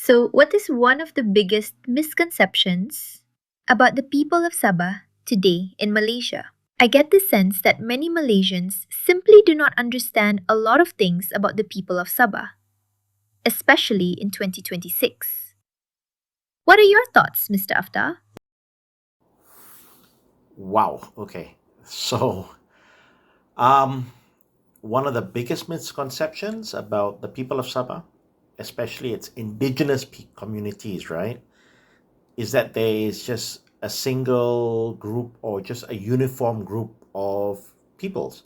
So, what is one of the biggest misconceptions about the people of Sabah today in Malaysia? I get the sense that many Malaysians simply do not understand a lot of things about the people of Sabah, especially in 2026. What are your thoughts, Mr. Aftar? Wow. Okay. So, um, one of the biggest misconceptions about the people of Sabah, especially its indigenous communities, right, is that there is just a single group or just a uniform group of peoples.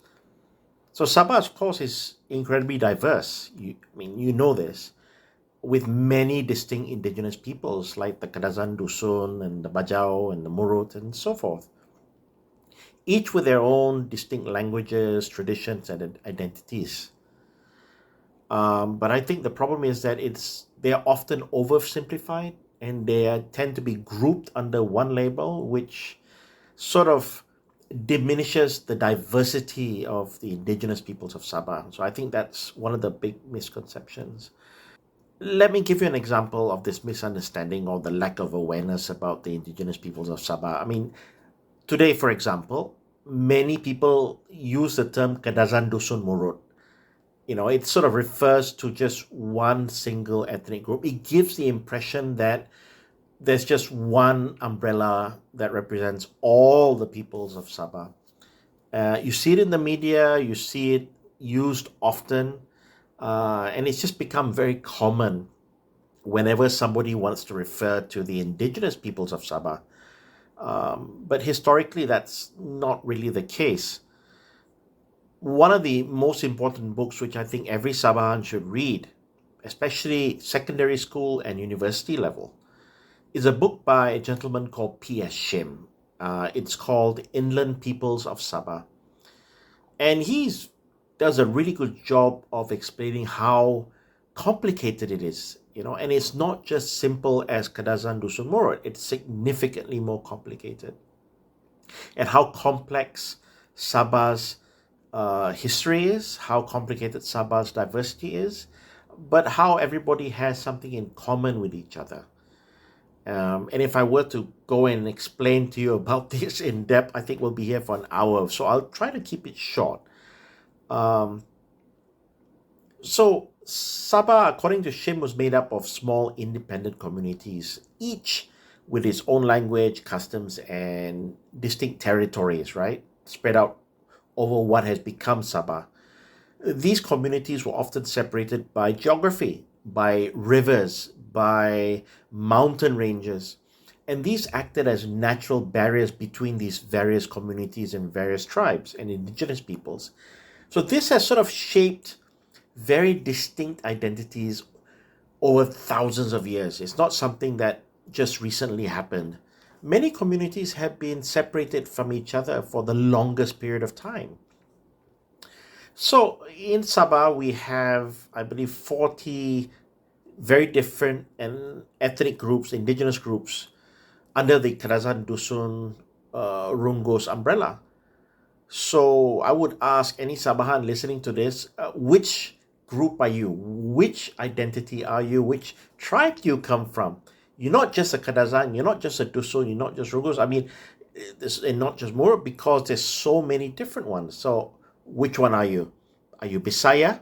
So Sabah, of course, is incredibly diverse. I mean, you know this, with many distinct indigenous peoples like the Kadazan Dusun and the Bajau and the Murut and so forth, each with their own distinct languages, traditions, and identities. But I think the problem is that they are often oversimplified and tend to be grouped under one label, which sort of diminishes the diversity of the indigenous peoples of Sabah. So I think that's one of the big misconceptions. Let me give you an example of this misunderstanding or the lack of awareness about the indigenous peoples of Sabah. I mean, today, for example, many people use the term Kadazan Dusun Murut. It sort of refers to just one single ethnic group. It gives the impression that there's just one umbrella that represents all the peoples of Sabah. You see it in the media, you see it used often, and it's just become very common whenever somebody wants to refer to the indigenous peoples of Sabah. But historically, that's not really the case. One of the most important books which I think every Sabahan should read, especially secondary school and university level, is a book by a gentleman called P.S. Shim. It's called Inland Peoples of Sabah. And he does a really good job of explaining how complicated it is. And it's not just simple as Kadazan Dusun Murad, it's significantly more complicated. And how complex Sabah's history is, how complicated Sabah's diversity is, but how everybody has something in common with each other. And if I were to go and explain to you about this in depth, I think we'll be here for an hour. So I'll try to keep it short. Um, so Sabah, according to Shim, was made up of small independent communities, each with its own language, customs, and distinct territories, right? Spread out over what has become Sabah. These communities were often separated by geography, by rivers, by mountain ranges, and these acted as natural barriers between these various communities and various tribes and indigenous peoples. So this has sort of shaped very distinct identities over thousands of years. It's not something that just recently happened. Many communities have been separated from each other for the longest period of time. So in Sabah, we have, I believe, 40 very different and ethnic groups, indigenous groups, under the Kerajaan Dusun Runggos umbrella. So I would ask any Sabahan listening to this, which group are you? Which identity are you? Which tribe do you come from? You're not just a Kadazan, you're not just a Dusun, you're not just Runggos. I mean, this and not just more because there's so many different ones. So which one are you? Are you Bisaya?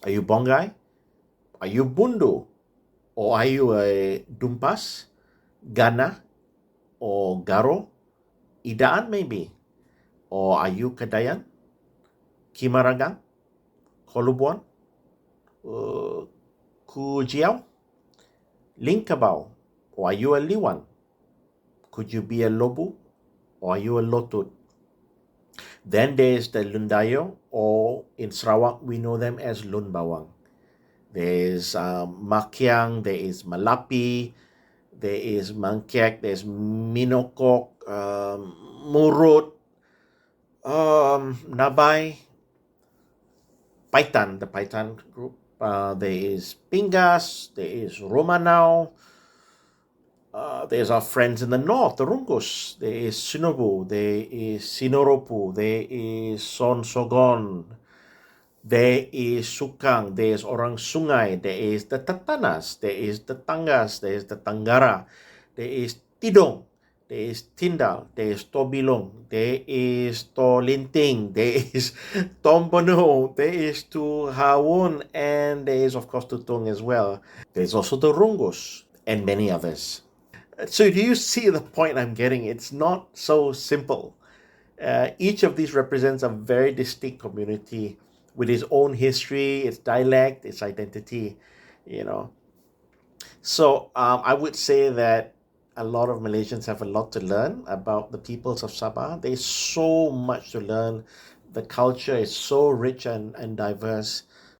Are you Bongai? Are you Bundu? Or are you a Dumpas, Gana, or Garo? Idaan maybe? Or are you Kadayan, Kimaragang, Kolubuan, uh, Kujiao, Linkabao? Or are you a Liwan? Could you be a Lobu? Or are you a Lotut? Then there's the Lundayo, or in Sarawak we know them as Lunbawang. There's Makiang, there is Malapi, there is Mangkek, there's Minokok, Murut, Nabai, Paitan, the Paitan group. There is Pingas, there is Romanao, there's our friends in the north, the Rungus, there is Sinobu, there is Sinoropu, there is Son Sogon, There is Sukang, there is Orang Sungai, there is the Tatanas, there is the Tangas, there is the Tanggara, there is Tidong, there is Tindal, there is Tobilong, there is Tolinting, there is Tombono, there is Tu Hawon, and there is, of course, Tutong as well. There's also the Rungus and many others. So, do you see the point I'm getting? It's not so simple. Each of these represents a very distinct community with its own history, its dialect, its identity, you know. So I would say that a lot of Malaysians have a lot to learn about the peoples of Sabah. There's so much to learn. The culture is so rich and diverse.